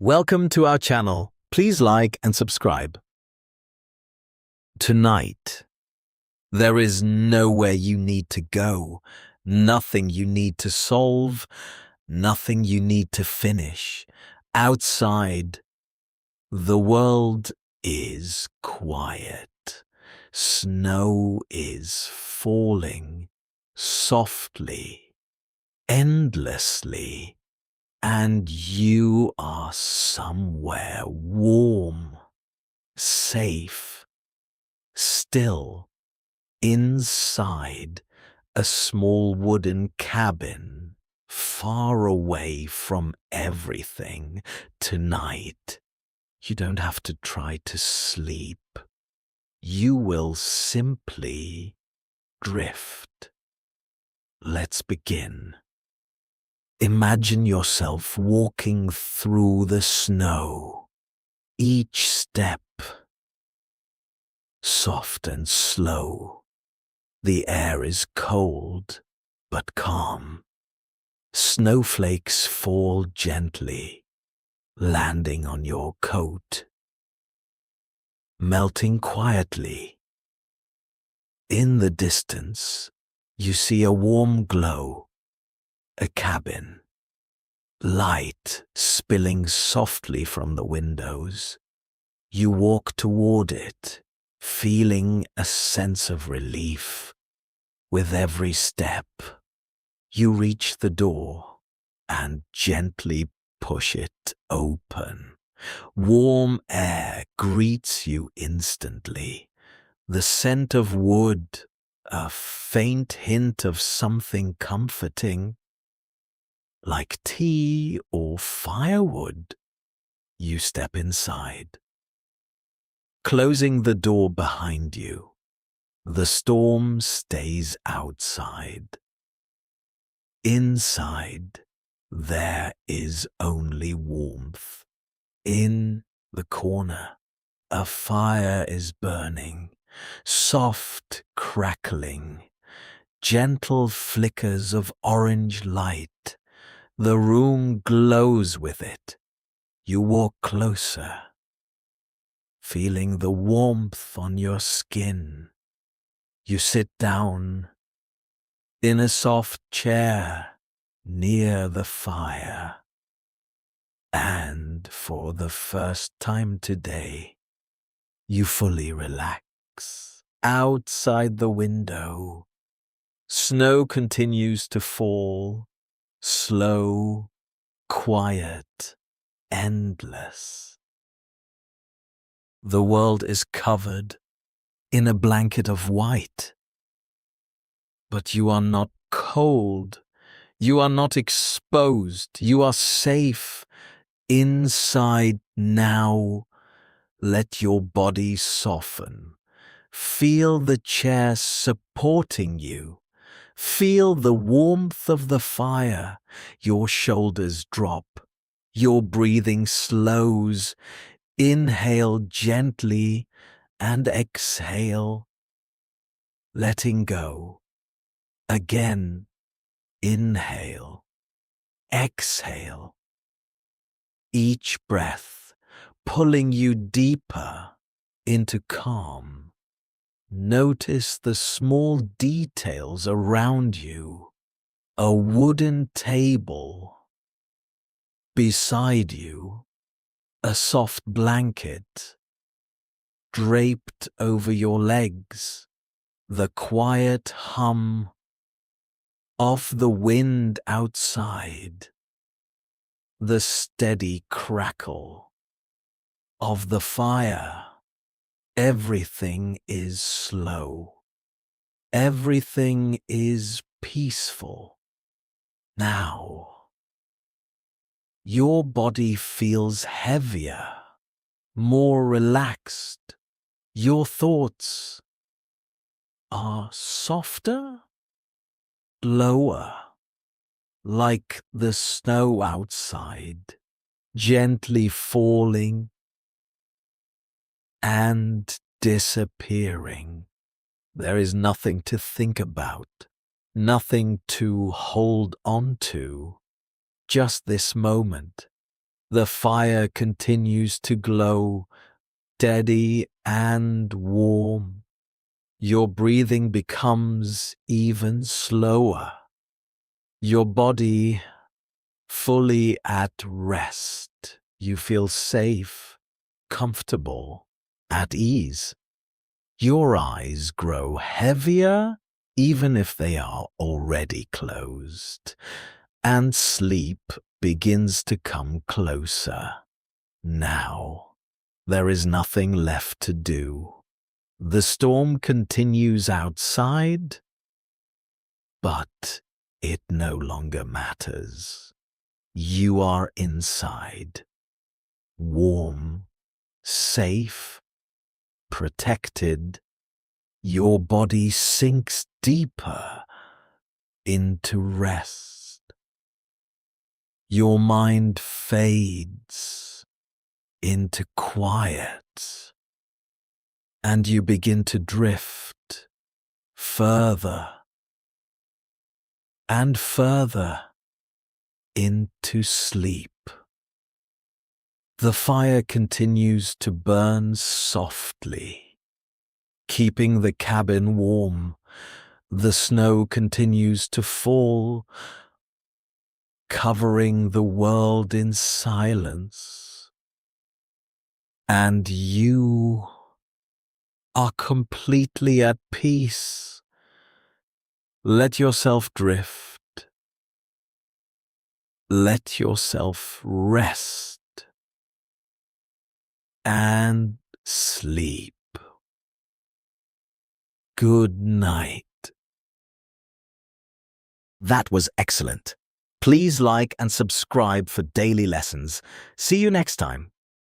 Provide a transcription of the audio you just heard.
Welcome to our channel. Please like and subscribe. Tonight, there is nowhere you need to go, nothing you need to solve, nothing you need to finish. Outside, the world is quiet. Snow is falling softly, endlessly. And you are somewhere warm, safe, still, inside a small wooden cabin, far away from everything. Tonight, you don't have to try to sleep. You will simply drift. Let's begin. Imagine yourself walking through the snow, each step soft and slow. The air is cold but calm. Snowflakes fall gently, landing on your coat, melting quietly. In the distance, you see a warm glow. A cabin, light spilling softly from the windows. You walk toward it, feeling a sense of relief. With every step, you reach the door and gently push it open. Warm air greets you instantly. The scent of wood, a faint hint of something comforting. Like tea or firewood, you step inside. Closing the door behind you, the storm stays outside. Inside, there is only warmth. In the corner, a fire is burning, soft crackling, gentle flickers of orange light. The room glows with it. You walk closer, feeling the warmth on your skin. You sit down in a soft chair near the fire. And for the first time today, you fully relax. Outside the window, snow continues to fall. Slow, quiet, endless. The world is covered in a blanket of white. But you are not cold. You are not exposed. You are safe inside now. Let your body soften. Feel the chair supporting you. Feel the warmth of the fire. Your shoulders drop. Your breathing slows. Inhale gently and exhale, letting go. Again, inhale, exhale. Each breath pulling you deeper into calm. Notice the small details around you. A wooden table. Beside you, a soft blanket. Draped over your legs, the quiet hum of the wind outside. The steady crackle of the fire. Everything is slow. Everything is peaceful. Now, your body feels heavier, more relaxed. Your thoughts are softer, lower, like the snow outside, gently falling and disappearing. There is nothing to think about, nothing to hold on to, just this moment. The fire continues to glow, steady and warm. Your breathing becomes even slower. Your body fully at rest. You feel safe, comfortable, at ease. Your eyes grow heavier, even if they are already closed, and sleep begins to come closer. Now, there is nothing left to do. The storm continues outside, but it no longer matters. You are inside, warm, safe, protected. Your body sinks deeper into rest. Your mind fades into quiet, and you begin to drift further and further into sleep. The fire continues to burn softly, keeping the cabin warm. The snow continues to fall, covering the world in silence. And you are completely at peace. Let yourself drift. Let yourself rest and sleep. Good night. That was excellent. Please like and subscribe for daily lessons. See you next time.